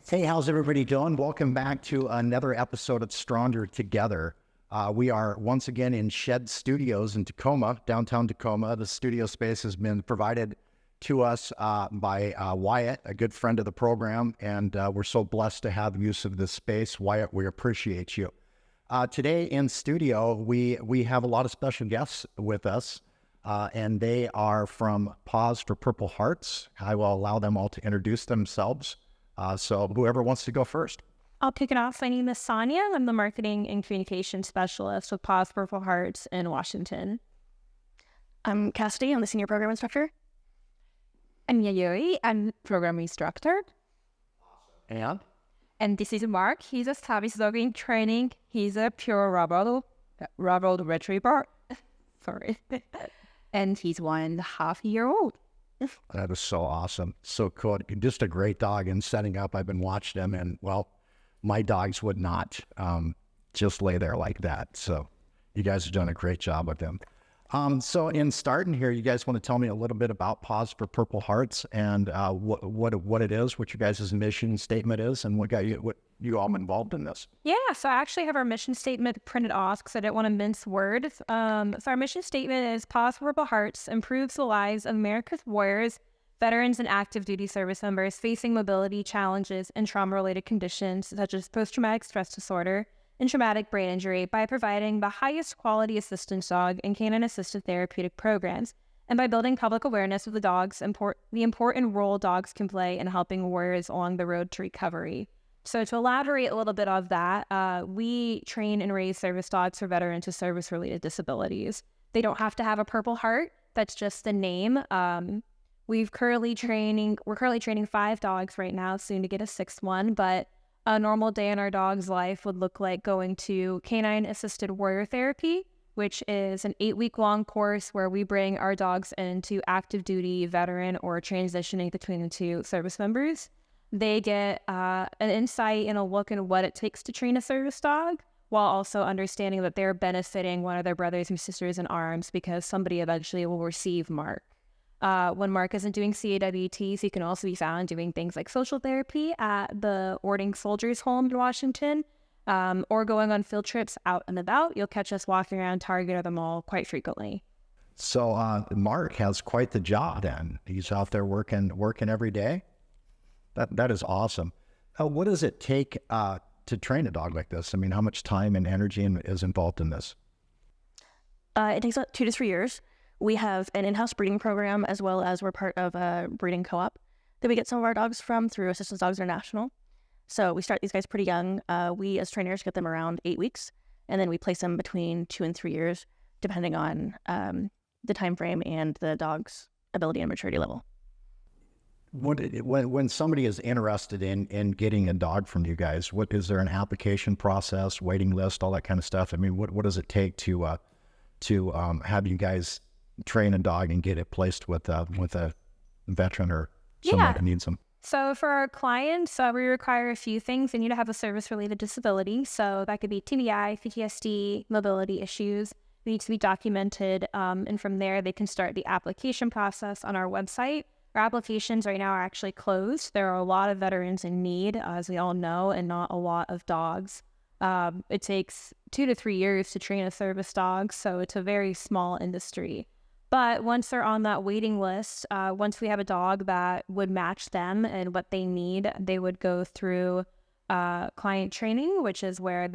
Hey, how's everybody doing? Welcome back to another episode of Stronger Together. We are once again in Shed Studios in Tacoma, downtown Tacoma. The studio space has been provided to us by Wyatt, a good friend of the program, and we're so blessed to have use of this space. Wyatt, we appreciate you. Today in studio, we have a lot of special guests with us, and they are from Paws For Purple Hearts. I will allow them all to introduce themselves. So whoever wants to go first. I'll kick it off. My name is Sonja. I'm the Marketing and Communication Specialist with Paws For Purple Hearts in Washington. I'm Cassidy. I'm the Senior Program Instructor. I'm Yayoi. I'm Program Instructor. And this is Mark. He's a service dog in training. He's a pure rabble retriever. Sorry. And he's 1.5 years old. That is so awesome. So cool. Just a great dog. And setting up, I've been watching them, and well, my dogs would not just lay there like that. So you guys have done a great job with them. So in starting here, you guys want to tell me a little bit about Paws For Purple Hearts and what it is, what your guys' mission statement is, and what you all involved in this. Yeah, so I actually have our mission statement printed off because I didn't want to mince words. So our mission statement is Paws For Purple Hearts improves the lives of America's warriors, veterans, and active duty service members facing mobility challenges and trauma-related conditions such as post-traumatic stress disorder and traumatic brain injury by providing the highest quality assistance dog and canine assisted therapeutic programs, and by building public awareness of the important role dogs can play in helping warriors along the road to recovery. So to elaborate a little bit of that, we train and raise service dogs for veterans with service-related disabilities. They don't have to have a Purple Heart. That's just the name. We're currently training 5 dogs right now, soon to get a 6th one, but a normal day in our dog's life would look like going to Canine Assisted Warrior Therapy, which is an 8-week-long course where we bring our dogs into active duty, veteran, or transitioning between the two service members. They get an insight and a look at what it takes to train a service dog, while also understanding that they're benefiting one of their brothers and sisters in arms because somebody eventually will receive Mark. When Mark isn't doing CAWTs, he can also be found doing things like social therapy at the Ording Soldiers Home in Washington, or going on field trips out and about. You'll catch us walking around Target or the mall quite frequently. So Mark has quite the job then. He's out there working every day. That is awesome. What does it take to train a dog like this? I mean, how much time and energy is involved in this? It takes about 2 to 3 years. We have an in-house breeding program, as well as we're part of a breeding co-op that we get some of our dogs from through Assistance Dogs International. So we start these guys pretty young. We as trainers get them around 8 weeks, and then we place them between 2 and 3 years, depending on the time frame and the dog's ability and maturity level. When somebody is interested in getting a dog from you guys, what is there an application process, waiting list, all that kind of stuff? I mean, what does it take to have you guys train a dog and get it placed with a veteran or someone that needs them? So for our clients, we require a few things. They need to have a service-related disability. So that could be TBI, PTSD, mobility issues. It needs to be documented. And from there, they can start the application process on our website. Our applications right now are actually closed. There are a lot of veterans in need, as we all know, and not a lot of dogs. It takes 2 to 3 years to train a service dog, so it's a very small industry. But once they're on that waiting list, once we have a dog that would match them and what they need, they would go through client training, which is where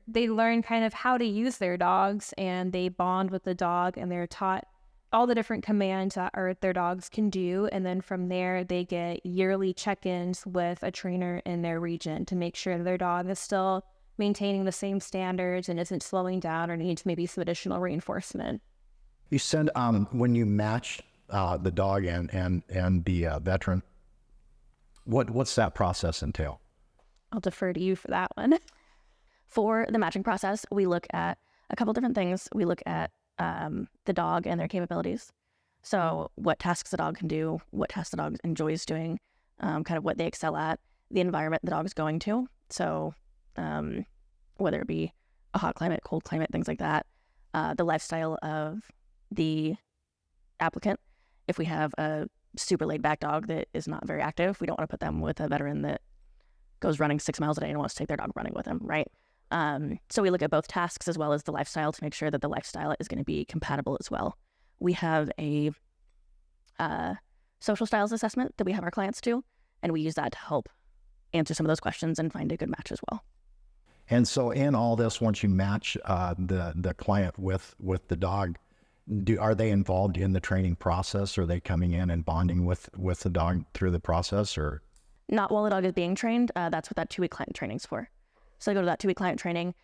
they learn kind of how to use their dogs, and they bond with the dog, and they're taught all the different commands that their dogs can do. And then from there, they get yearly check-ins with a trainer in their region to make sure their dog is still maintaining the same standards and isn't slowing down or needs maybe some additional reinforcement. You said when you match the dog and the veteran, what's that process entail? I'll defer to you for that one. For the matching process, we look at a couple different things. We look at the dog and their capabilities. So what tasks the dog can do, what tasks the dog enjoys doing, kind of what they excel at, the environment the dog's going to. So whether it be a hot climate, cold climate, things like that, the lifestyle of the applicant. If we have a super laid back dog that is not very active, we don't want to put them with a veteran that goes running 6 miles a day and wants to take their dog running with them, right? So we look at both tasks as well as the lifestyle to make sure that the lifestyle is going to be compatible as well. We have a social styles assessment that we have our clients do, and we use that to help answer some of those questions and find a good match as well. And so in all this, once you match the client with the dog, are they involved in the training process? Or are they coming in and bonding with the dog through the process? Or not while the dog is being trained. That's what that 2-week client training is for. So I go to that 2-week client training.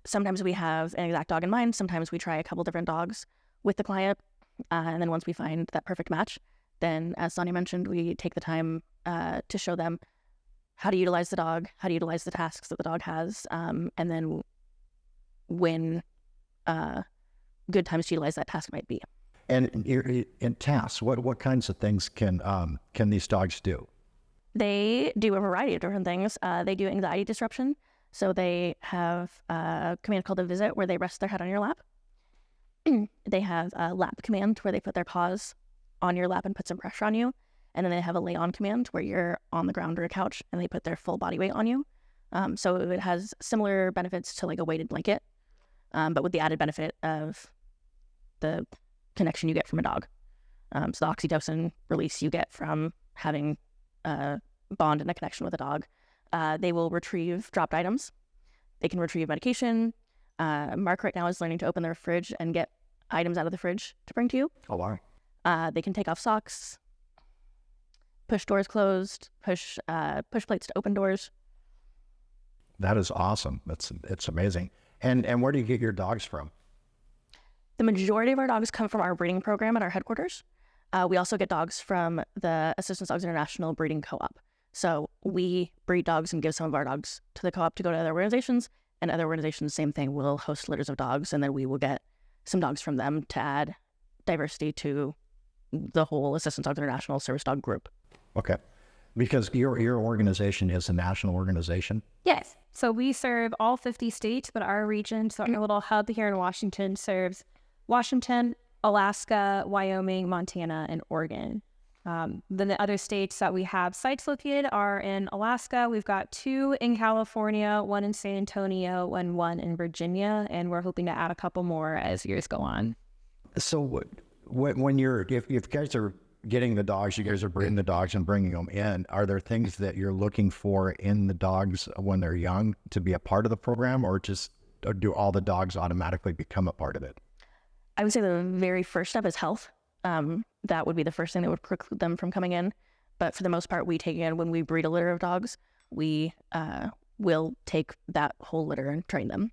Sometimes we have an exact dog in mind. Sometimes we try a couple different dogs with the client. And then once we find that perfect match, then as Sonja mentioned, we take the time to show them how to utilize the dog, how to utilize the tasks that the dog has, and then when good times to utilize that task might be. And in tasks, what kinds of things can these dogs do? They do a variety of different things. They do anxiety disruption. So they have a command called a visit where they rest their head on your lap. They have a lap command where they put their paws on your lap and put some pressure on you. And then they have a lay on command where you're on the ground or a couch and they put their full body weight on you. So it has similar benefits to like a weighted blanket, but with the added benefit of the connection you get from a dog. So the oxytocin release you get from having a bond and a connection with a dog. They will retrieve dropped items. They can retrieve medication. Mark right now is learning to open their fridge and get items out of the fridge to bring to you. Oh, wow. They can take off socks, push doors closed, push plates to open doors. That is awesome. It's amazing. And where do you get your dogs from? The majority of our dogs come from our breeding program at our headquarters. We also get dogs from the Assistance Dogs International Breeding Co-op. So we breed dogs and give some of our dogs to the co-op to go to other organizations, and other organizations, same thing, will host litters of dogs, and then we will get some dogs from them to add diversity to the whole Assistance Dogs International service dog group. Okay. Because your organization is a national organization? Yes. So we serve all 50 states, but our region, so our little hub here in Washington, serves Washington, Alaska, Wyoming, Montana, and Oregon. Then the other states that we have sites located are in Alaska. We've got 2 in California, 1 in San Antonio, and 1 in Virginia, and we're hoping to add a couple more as years go on. So when if you guys are getting the dogs, you guys are breeding the dogs and bringing them in, are there things that you're looking for in the dogs when they're young to be a part of the program, or do all the dogs automatically become a part of it? I would say the very first step is health. That would be the first thing that would preclude them from coming in. But for the most part, we take in when we breed a litter of dogs, we will take that whole litter and train them.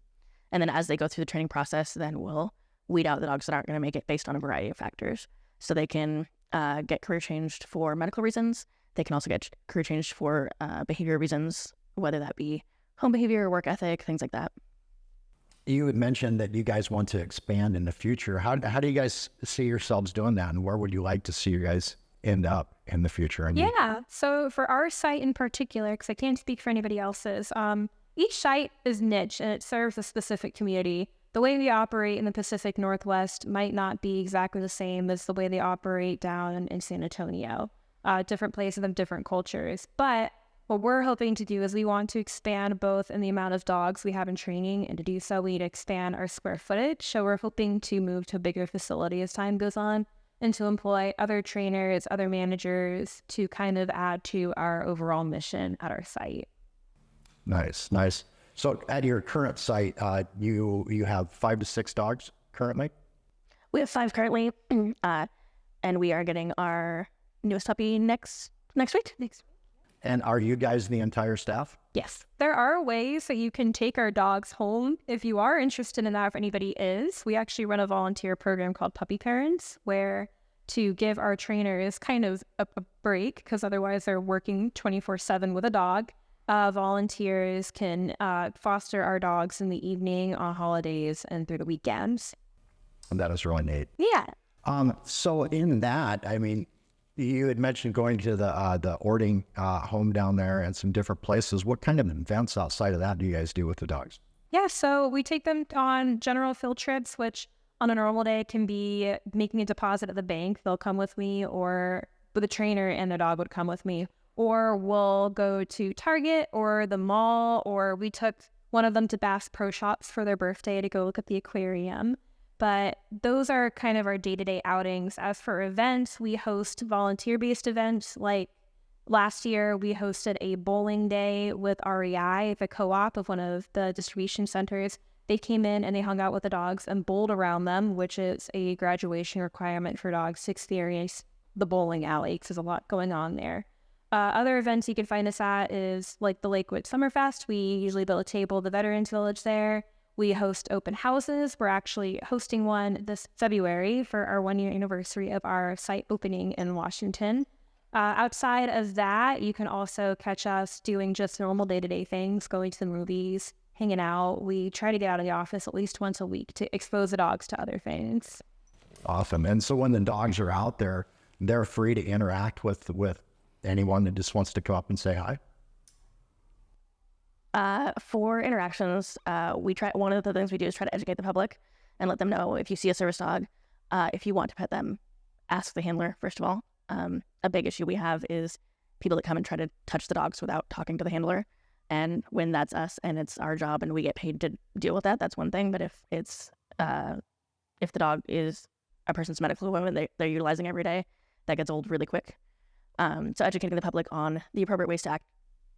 And then as they go through the training process, then we'll weed out the dogs that aren't going to make it based on a variety of factors. So they can get career changed for medical reasons. They can also get career changed for behavior reasons, whether that be home behavior, work ethic, things like that. You had mentioned that you guys want to expand in the future. How do you guys see yourselves doing that, and where would you like to see you guys end up in the future? Yeah, so for our site in particular, because I can't speak for anybody else's, each site is niche and it serves a specific community. The way we operate in the Pacific Northwest might not be exactly the same as the way they operate down in San Antonio. Different places have different cultures, but what we're hoping to do is we want to expand both in the amount of dogs we have in training, and to do so we need to expand our square footage. So we're hoping to move to a bigger facility as time goes on and to employ other trainers, other managers to kind of add to our overall mission at our site. Nice. So at your current site, you have 5 to 6 dogs currently? We have 5 currently, and we are getting our newest puppy next week. And are you guys the entire staff? Yes. There are ways that you can take our dogs home if you are interested in that, if anybody is. We actually run a volunteer program called Puppy Parents, where to give our trainers kind of a break, because otherwise they're working 24/7 with a dog. Volunteers can foster our dogs in the evening, on holidays, and through the weekends. And that is really neat. Yeah. So in that, I mean, you had mentioned going to the Ording home down there and some different places. What kind of events outside of that do you guys do with the dogs? Yeah, so we take them on general field trips, which on a normal day can be making a deposit at the bank. They'll come with me, or with a trainer and the dog would come with me. or we'll go to Target or the mall, or we took one of them to Bass Pro Shops for their birthday to go look at the aquarium. But those are kind of our day-to-day outings. As for events, we host volunteer-based events. Like last year, we hosted a bowling day with REI, the co-op of one of the distribution centers. They came in and they hung out with the dogs and bowled around them, which is a graduation requirement for dogs to experience the bowling alley, because there's a lot going on there. Other events you can find us at is like the Lakewood Summerfest. We usually build a table at the Veterans Village there. We host open houses. We're actually hosting one this February for our 1-year anniversary of our site opening in Washington. Outside of that, you can also catch us doing just normal day-to-day things, going to the movies, hanging out. We try to get out of the office at least once a week to expose the dogs to other things. Awesome. And so when the dogs are out there, they're free to interact with anyone that just wants to come up and say hi? For interactions, one of the things we do is try to educate the public and let them know if you see a service dog, if you want to pet them, ask the handler, first of all. A big issue we have is people that come and try to touch the dogs without talking to the handler. And when that's us and it's our job and we get paid to deal with that, that's one thing. But if the dog is a person's medical equipment they're utilizing every day, that gets old really quick. So educating the public on the appropriate ways to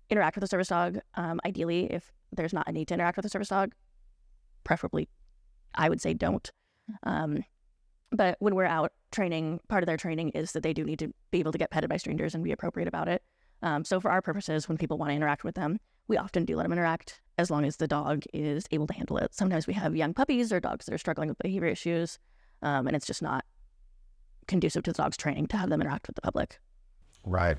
interact with a service dog. Ideally, if there's not a need to interact with a service dog, preferably, I would say don't. But when we're out training, part of their training is that they do need to be able to get petted by strangers and be appropriate about it. So for our purposes, when people want to interact with them, we often do let them interact as long as the dog is able to handle it. Sometimes we have young puppies or dogs that are struggling with behavior issues, and it's just not conducive to the dog's training to have them interact with the public. Right.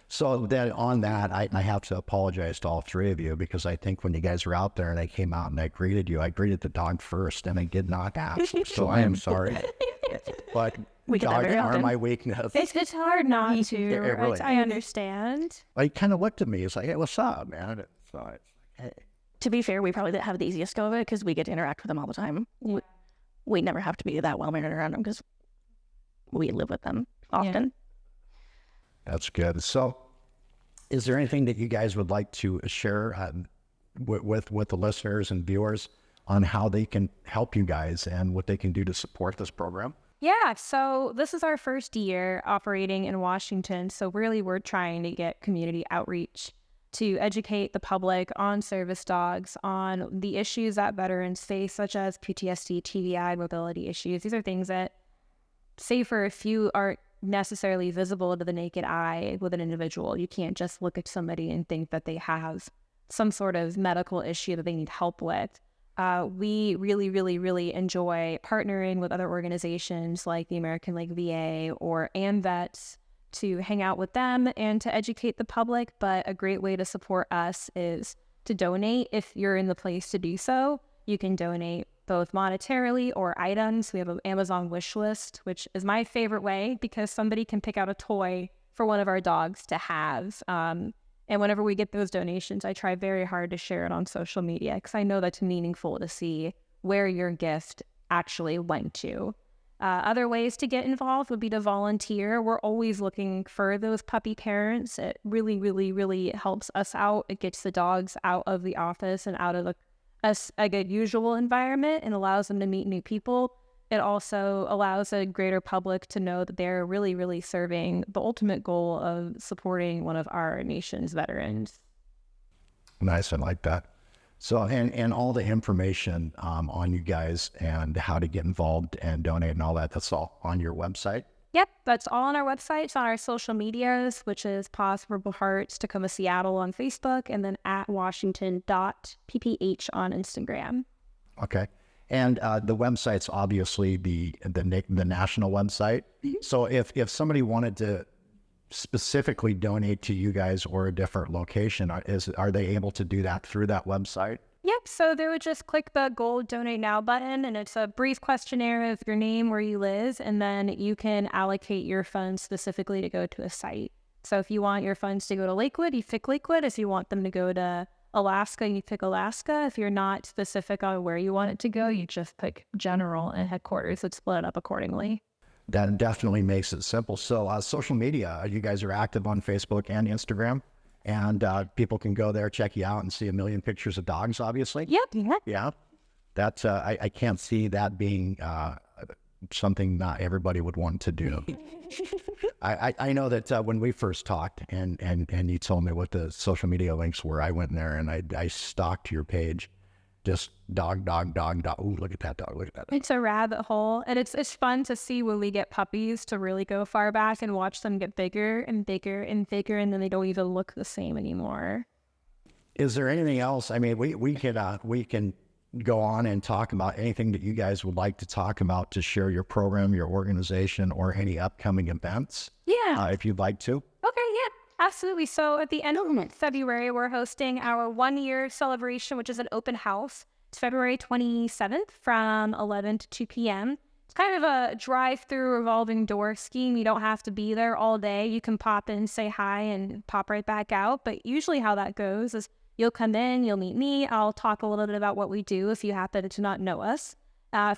So then on that, I have to apologize to all three of you, because I think when you guys were out there and I came out and I greeted you, I greeted the dog first and I did not ask. So I am sorry. But dogs are my weakness. It's hard not to. It really I understand. He kind of looked at me. It's like, hey, what's up, man? So it's like, hey. To be fair, we probably have the easiest go of it because we get to interact with them all the time. Yeah. We never have to be that well-mannered around them because we live with them often. Yeah. That's good. So is there anything that you guys would like to share with the listeners and viewers on how they can help you guys and what they can do to support this program? Yeah, so this is our first year operating in Washington. So really we're trying to get community outreach to educate the public on service dogs, on the issues that veterans face, such as PTSD, TBI, mobility issues. These are things that, say for a few, aren't necessarily visible to the naked eye with an individual. You can't just look at somebody and think that they have some sort of medical issue that they need help with. We really, really, really enjoy partnering with other organizations like the American League VA or AMVETS to hang out with them and to educate the public. But a great way to support us is to donate. If you're in the place to do so, you can donate both monetarily or items. We have an Amazon wish list, which is my favorite way because somebody can pick out a toy for one of our dogs to have. And whenever we get those donations, I try very hard to share it on social media because I know that's meaningful to see where your gift actually went to. Other ways to get involved would be to volunteer. We're always looking for those puppy parents. It really, really, really helps us out. It gets the dogs out of the office and out of a good usual environment and allows them to meet new people. It also allows a greater public to know that they're really, really serving the ultimate goal of supporting one of our nation's veterans. Nice, I like that. So, and all the information on you guys and how to get involved and donate and all that, that's all on your website? Yep, that's all on our website. It's on our social medias, which is Paws For Purple Hearts, Tacoma, Seattle on Facebook, and then at Washington.pph on Instagram. Okay. And the website's obviously the national website. Mm-hmm. So if somebody wanted to specifically donate to you guys or a different location, are they able to do that through that website? Yep, so they would just click the gold donate now button, and it's a brief questionnaire of your name, where you live, and then you can allocate your funds specifically to go to a site. So if you want your funds to go to Lakewood, you pick Lakewood. If you want them to go to Alaska, you pick Alaska. If you're not specific on where you want it to go, you just pick general and headquarters. Let's split it up accordingly. That definitely makes it simple. So social media, you guys are active on Facebook and Instagram, and people can go there, check you out, and see a million pictures of dogs, obviously. Yep. Yeah. That's, I can't see that being something not everybody would want to do. I know that when we first talked and you told me what the social media links were, I went in there and I stalked your page. Just dog. Ooh, look at that dog. Look at that dog. It's a rabbit hole, and it's fun to see when we get puppies to really go far back and watch them get bigger and bigger and bigger, and then they don't even look the same anymore. Is there anything else? I mean, we can go on and talk about anything that you guys would like to talk about to share your program, your organization, or any upcoming events. Yeah. If you'd like to. Okay, yeah, absolutely. So at the end of February, we're hosting our 1-year celebration, which is an open house. It's February 27th from 11 to 2 p.m. It's kind of a drive-through revolving door scheme. You don't have to be there all day. You can pop in, say hi, and pop right back out. But usually how that goes is you'll come in, you'll meet me. I'll talk a little bit about what we do if you happen to not know us.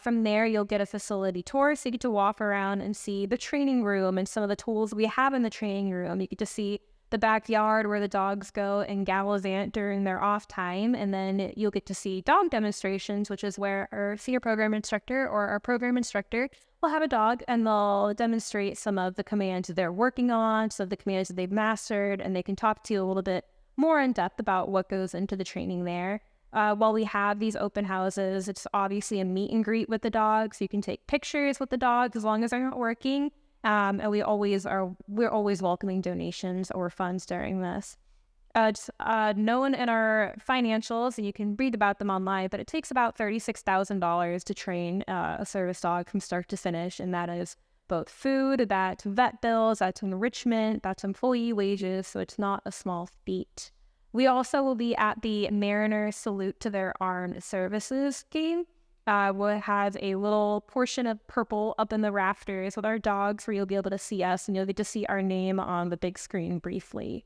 From there, you'll get a facility tour, so you get to walk around and see the training room and some of the tools we have in the training room. You get to see the backyard where the dogs go and gallivant during their off time, and then you'll get to see dog demonstrations, which is where our senior program instructor or our program instructor will have a dog and they'll demonstrate some of the commands they're working on, some of the commands that they've mastered, and they can talk to you a little bit more in depth about what goes into the training there. While we have these open houses, it's obviously a meet and greet with the dogs. You can take pictures with the dogs as long as they're not working. And we're always welcoming donations or funds during this. It's known in our financials, and you can read about them online, but it takes about $36,000 to train a service dog from start to finish, and that is both food, that's vet bills, that's enrichment, that's employee wages, so it's not a small feat. We also will be at the Mariner Salute to Their Armed Services game. We'll have a little portion of purple up in the rafters with our dogs where you'll be able to see us and you'll get to see our name on the big screen briefly.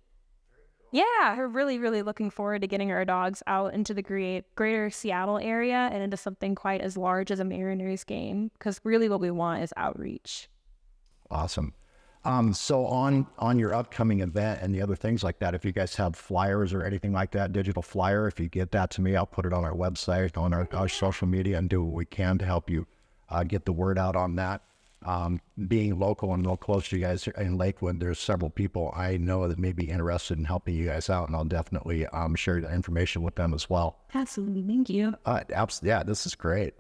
Yeah, we're really, really looking forward to getting our dogs out into the greater Seattle area and into something quite as large as a Mariners game, because really what we want is outreach. Awesome. So on your upcoming event and the other things like that, if you guys have flyers or anything like that, digital flyer, if you get that to me, I'll put it on our website, on our social media, and do what we can to help you get the word out on that. Being local and real close to you guys in Lakewood, there's several people I know that may be interested in helping you guys out, and I'll definitely share the information with them as well. Absolutely. Thank you. Absolutely. Yeah, this is great.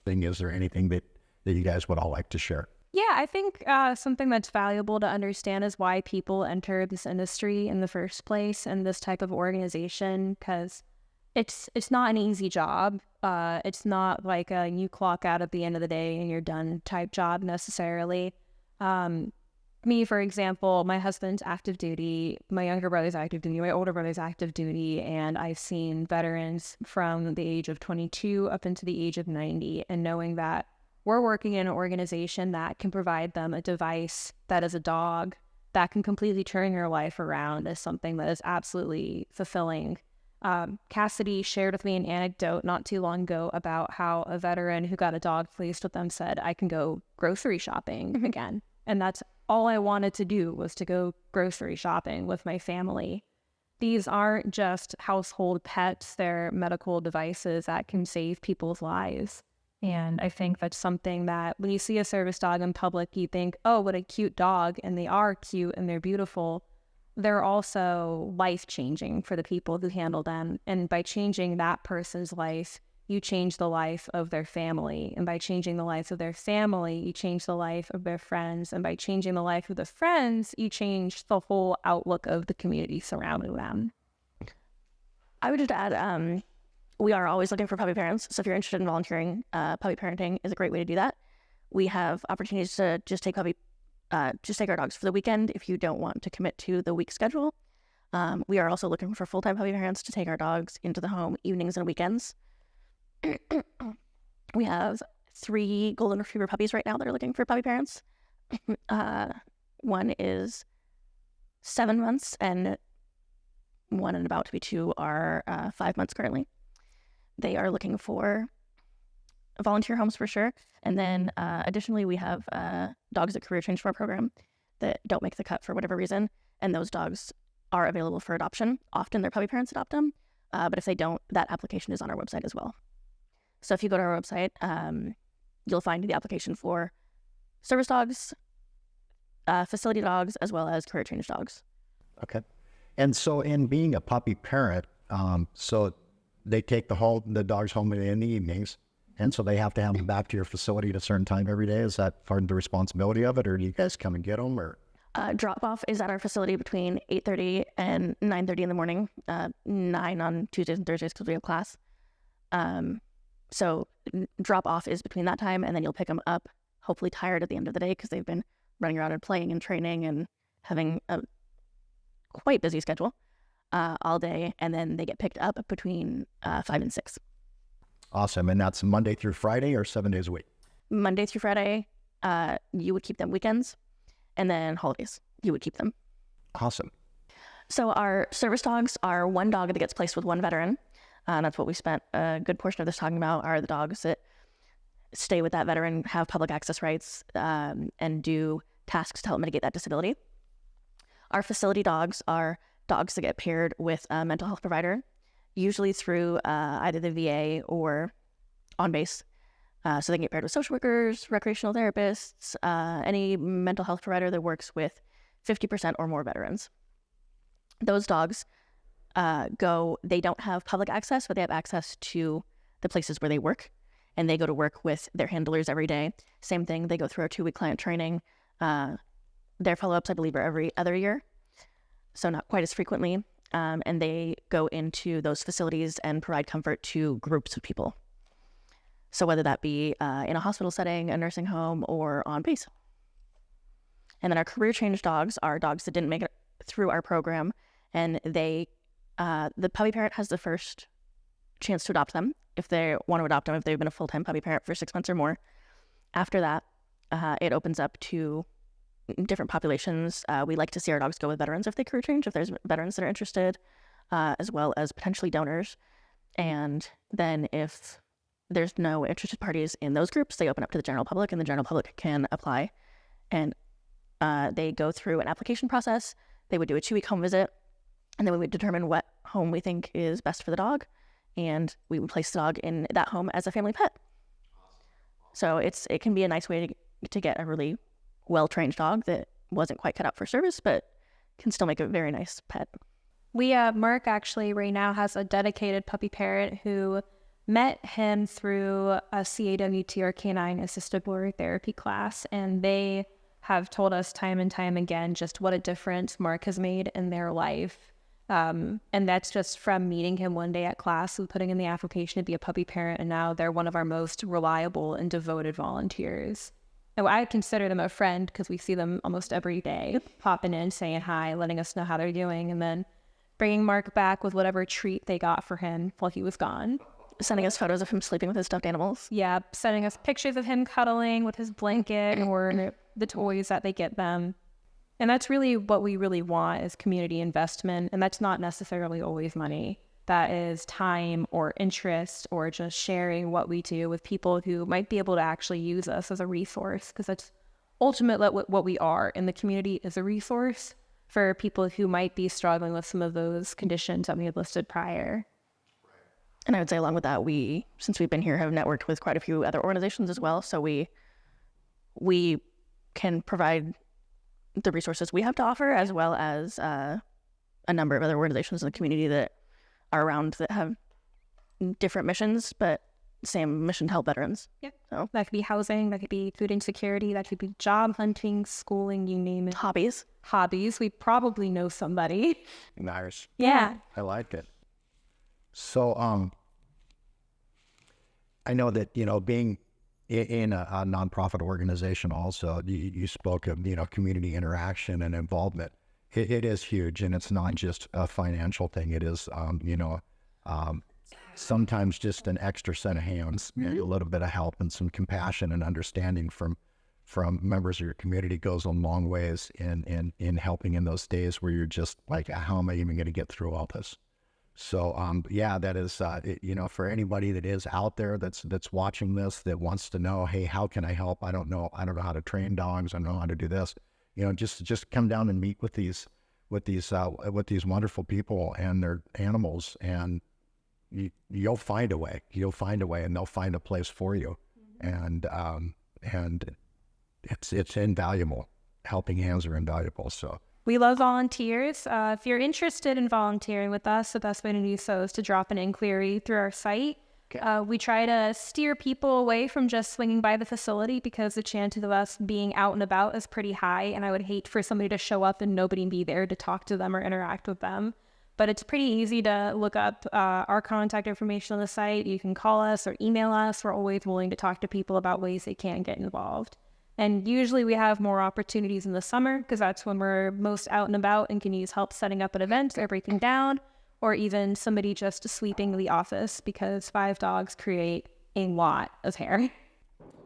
Is there anything that you guys would all like to share? Yeah, I think something that's valuable to understand is why people enter this industry in the first place and this type of organization, because it's not an easy job. It's not like you clock out at the end of the day and you're done type job necessarily. Me, for example, my husband's active duty, my younger brother's active duty, my older brother's active duty, and I've seen veterans from the age of 22 up into the age of 90, and knowing that we're working in an organization that can provide them a device that is a dog that can completely turn your life around is something that is absolutely fulfilling. Cassidy shared with me an anecdote not too long ago about how a veteran who got a dog placed with them said, I can go grocery shopping again. And that's all I wanted to do, was to go grocery shopping with my family. These aren't just household pets, they're medical devices that can save people's lives. And I think that's something that when you see a service dog in public, you think, oh, what a cute dog. And they are cute and they're beautiful. They're also life-changing for the people who handle them. And by changing that person's life, you change the life of their family. And by changing the life of their family, you change the life of their friends. And by changing the life of the friends, you change the whole outlook of the community surrounding them. I would just add, we are always looking for puppy parents. So if you're interested in volunteering, puppy parenting is a great way to do that. We have opportunities to just take our dogs for the weekend if you don't want to commit to the week schedule. We are also looking for full-time puppy parents to take our dogs into the home evenings and weekends. We have 3 golden retriever puppies right now that are looking for puppy parents. One is 7 months, and one and about to be 2 are 5 months currently. They are looking for volunteer homes for sure. And then additionally, we have dogs that career change from our program that don't make the cut for whatever reason. And those dogs are available for adoption. Often their puppy parents adopt them. But if they don't, that application is on our website as well. So if you go to our website, you'll find the application for service dogs, facility dogs, as well as career change dogs. Okay. And so in being a puppy parent, so they take the dogs home in the evenings, and so they have to have them back to your facility at a certain time every day. Is that part of the responsibility of it, or do you guys come and get them? Or Drop-off is at our facility between 8:30 and 9:30 in the morning, 9 on Tuesdays and Thursdays because we have class. So drop-off is between that time, and then you'll pick them up, hopefully tired at the end of the day because they've been running around and playing and training and having a quite busy schedule all day, and then they get picked up between 5 and 6. Awesome. And that's Monday through Friday or 7 days a week? Monday through Friday, you would keep them weekends, and then holidays, you would keep them. Awesome. So our service dogs are one dog that gets placed with one veteran. That's what we spent a good portion of this talking about, are the dogs that stay with that veteran, have public access rights, and do tasks to help mitigate that disability. Our facility dogs are dogs that get paired with a mental health provider, usually through either the VA or on base. So they can get paired with social workers, recreational therapists, any mental health provider that works with 50% or more veterans. Those dogs they don't have public access, but they have access to the places where they work, and they go to work with their handlers every day. Same thing, they go through our 2-week client training. Their follow-ups, I believe, are every other year, so not quite as frequently. And they go into those facilities and provide comfort to groups of people. So whether that be in a hospital setting, a nursing home, or on base. And then our career change dogs are dogs that didn't make it through our program, and the puppy parent has the first chance to adopt them if they want to adopt them, if they've been a full-time puppy parent for 6 months or more. After that, it opens up to different populations. We like to see our dogs go with veterans if they career change, if there's veterans that are interested, as well as potentially donors. And then if there's no interested parties in those groups, they open up to the general public, and the general public can apply. And they go through an application process. They would do a 2-week home visit, and then we would determine what home we think is best for the dog, and we would place the dog in that home as a family pet. So it can be a nice way to get a really well-trained dog that wasn't quite cut out for service, but can still make a very nice pet. Mark actually right now has a dedicated puppy parent who met him through a CAWT or Canine Assisted Warrior Therapy class, and they have told us time and time again just what a difference Mark has made in their life. And that's just from meeting him one day at class and putting in the application to be a puppy parent, and now they're one of our most reliable and devoted volunteers. And I consider them a friend because we see them almost every day, popping in, saying hi, letting us know how they're doing, and then bringing Mark back with whatever treat they got for him while he was gone. Sending us photos of him sleeping with his stuffed animals. Yeah, sending us pictures of him cuddling with his blanket or the toys that they get them. And that's really what we really want is community investment. And that's not necessarily always money. That is time or interest or just sharing what we do with people who might be able to actually use us as a resource, because that's ultimately what we are in the community, is a resource for people who might be struggling with some of those conditions that we had listed prior. And I would say along with that, since we've been here, have networked with quite a few other organizations as well. So we can provide the resources we have to offer, as well as a number of other organizations in the community that are around that have different missions, but same mission to help veterans. Yep. So that could be housing, that could be food insecurity, that could be job hunting, schooling, you name it. Hobbies. We probably know somebody. Nice. Yeah. I like it. So, I know that, being in a nonprofit organization also, you spoke of, community interaction and involvement. It is huge, and it's not just a financial thing. It is, sometimes just an extra set of hands, and a little bit of help and some compassion and understanding from members of your community goes a long ways in helping in those days where you're just like, how am I even going to get through all this? So yeah, that is for anybody that is out there that's watching this that wants to know, hey, how can I help? I don't know how to train dogs. I don't know how to do this. Just come down and meet with these wonderful people and their animals, and you'll find a way. You'll find a way, and they'll find a place for you. And it's invaluable. Helping hands are invaluable. So. We love volunteers. If you're interested in volunteering with us, the best way to do so is to drop an inquiry through our site. Okay. We try to steer people away from just swinging by the facility because the chances of us being out and about is pretty high, and I would hate for somebody to show up and nobody be there to talk to them or interact with them. But it's pretty easy to look up our contact information on the site. You can call us or email us. We're always willing to talk to people about ways they can get involved. And usually we have more opportunities in the summer because that's when we're most out and about and can use help setting up an event or breaking down, or even somebody just sweeping the office because 5 dogs create a lot of hair.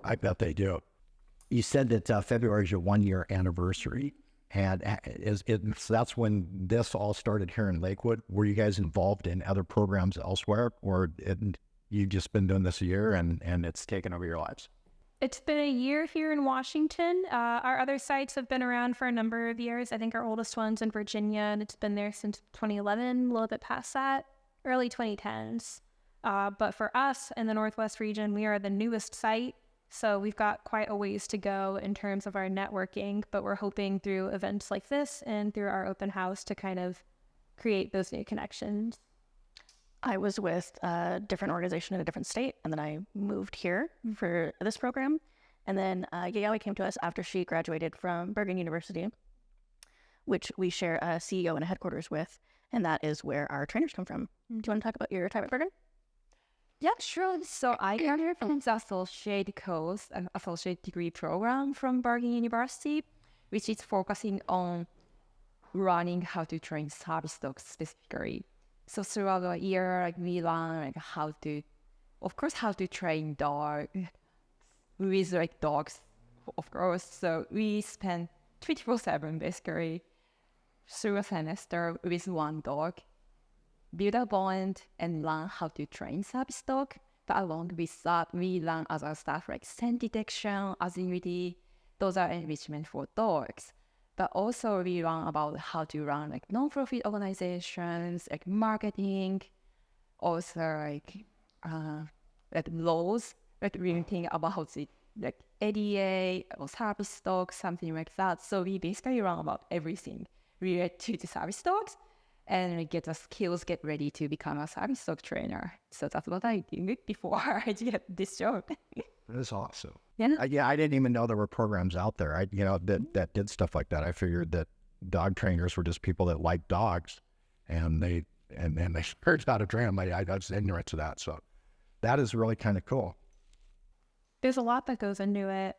I bet they do. You said that February is your 1-year anniversary, and so that's when this all started here in Lakewood. Were you guys involved in other programs elsewhere, or you've just been doing this a year and it's taken over your lives? It's been a year here in Washington. Our other sites have been around for a number of years. I think our oldest one's in Virginia, and it's been there since 2011, a little bit past that, early 2010s. But for us in the Northwest region, we are the newest site, so we've got quite a ways to go in terms of our networking, but we're hoping through events like this and through our open house to kind of create those new connections. I was with a different organization in a different state, and then I moved here for this program. And then Yayoi came to us after she graduated from Bergen University, which we share a CEO and a headquarters with, and that is where our trainers come from. Do you want to talk about your time at Bergen? Yeah, sure. So I graduated from the associate course, an associate degree program from Bergen University, which is focusing on learning how to train service dogs specifically. So throughout the year, we learn how to train dogs with dogs, of course. So we spend 24/7 basically through a semester with one dog, build a bond, and learn how to train service dog. But along with that, we learn other stuff like scent detection, agility. Those are enrichment for dogs. But also we learn about how to run non-profit organizations, marketing, also laws, we think about the ADA or service dogs, something like that. So we basically learn about everything related to the service dogs and get the skills, get ready to become a service dog trainer. So that's what I did before I get this job. That's awesome. Yeah. I didn't even know there were programs out there. That did stuff like that. I figured that dog trainers were just people that like dogs, and they learned how to train them. I was ignorant to that, so that is really kind of cool. There's a lot that goes into it.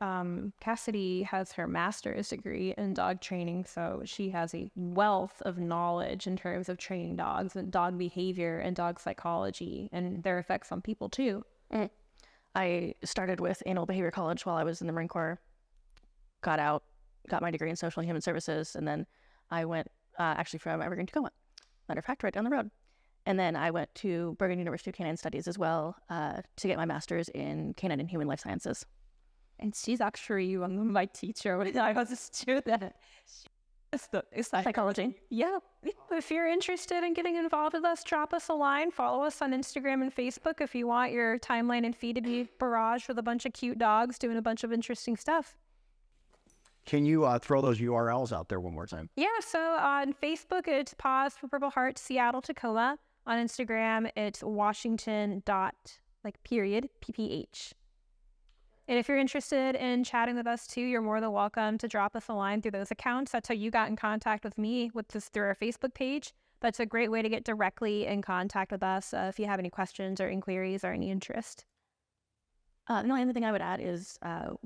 Cassidy has her master's degree in dog training, so she has a wealth of knowledge in terms of training dogs and dog behavior and dog psychology and their effects on people too. I started with Animal Behavior College while I was in the Marine Corps, got out, got my degree in Social and Human Services, and then I went actually from Evergreen to Tacoma, matter of fact, right down the road. And then I went to Bergen University of Canine Studies as well to get my master's in Canine and Human Life Sciences. And she's actually one of my teachers when I was a student. Psychology. Yeah. If you're interested in getting involved with us, drop us a line. Follow us on Instagram and Facebook if you want your timeline and feed to be barraged with a bunch of cute dogs doing a bunch of interesting stuff. Can you throw those URLs out there one more time? Yeah, so on Facebook, it's Paws For Purple Hearts, Seattle, Tacoma. On Instagram, it's Washington.PPH. And if you're interested in chatting with us too, you're more than welcome to drop us a line through those accounts. That's how you got in contact with me, with this through our Facebook page. That's a great way to get directly in contact with us if you have any questions or inquiries or any interest. The only other thing I would add is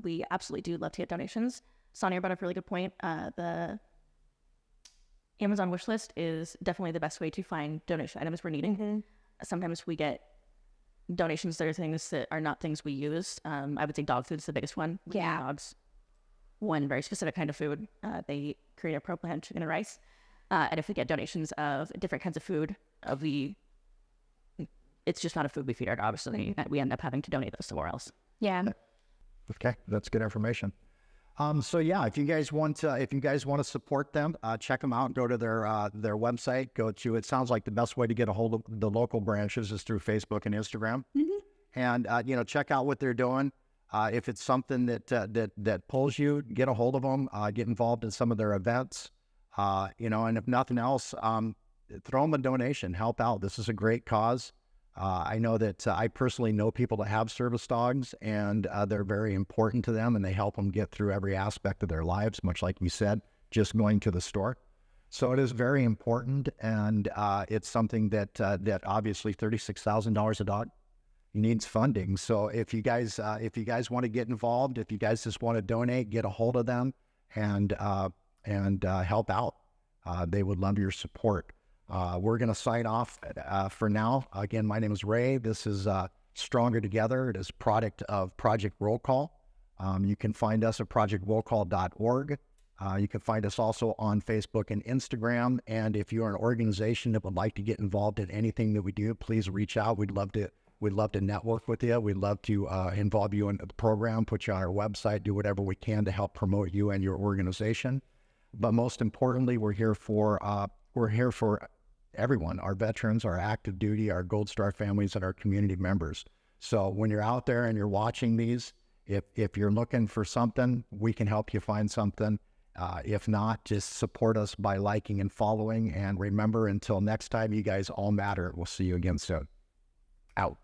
we absolutely do love to get donations. Sonja brought up a really good point. The Amazon wish list is definitely the best way to find donation items we're needing. Mm-hmm. Sometimes we get donations that are things that are not things we use. I would say dog food is the biggest one. We give dogs one very specific kind of food. They create a proplant chicken and rice. And if we get donations of different kinds of food, we it's just not a food we feed our dogs, so we end up having to donate those somewhere else. Yeah. Okay, that's good information. So yeah, if you guys want to support them, check them out. Go to their website. It sounds like the best way to get a hold of the local branches is through Facebook and Instagram. And check out what they're doing. If it's something that pulls you, get a hold of them. Get involved in some of their events. And if nothing else, throw them a donation. Help out. This is a great cause. I know that I personally know people that have service dogs, and they're very important to them, and they help them get through every aspect of their lives, much like you said, just going to the store. So it is very important, and it's something that obviously $36,000 a dog needs funding. So if you guys want to get involved, if you guys just want to donate, get a hold of them and help out. They would love your support. We're going to sign off for now. Again, my name is Ray. This is Stronger Together. It is a product of Project Roll Call. You can find us at projectrollcall.org. You can find us also on Facebook and Instagram. And if you're an organization that would like to get involved in anything that we do, please reach out. We'd love to network with you. We'd love to involve you in the program, put you on our website, do whatever we can to help promote you and your organization. But most importantly, we're here for everyone, our veterans, our active duty, our Gold Star families, and our community members. So when you're out there and you're watching these, if you're looking for something, we can help you find something. If not, just support us by liking and following. And remember, until next time, you guys all matter. We'll see you again soon. Out.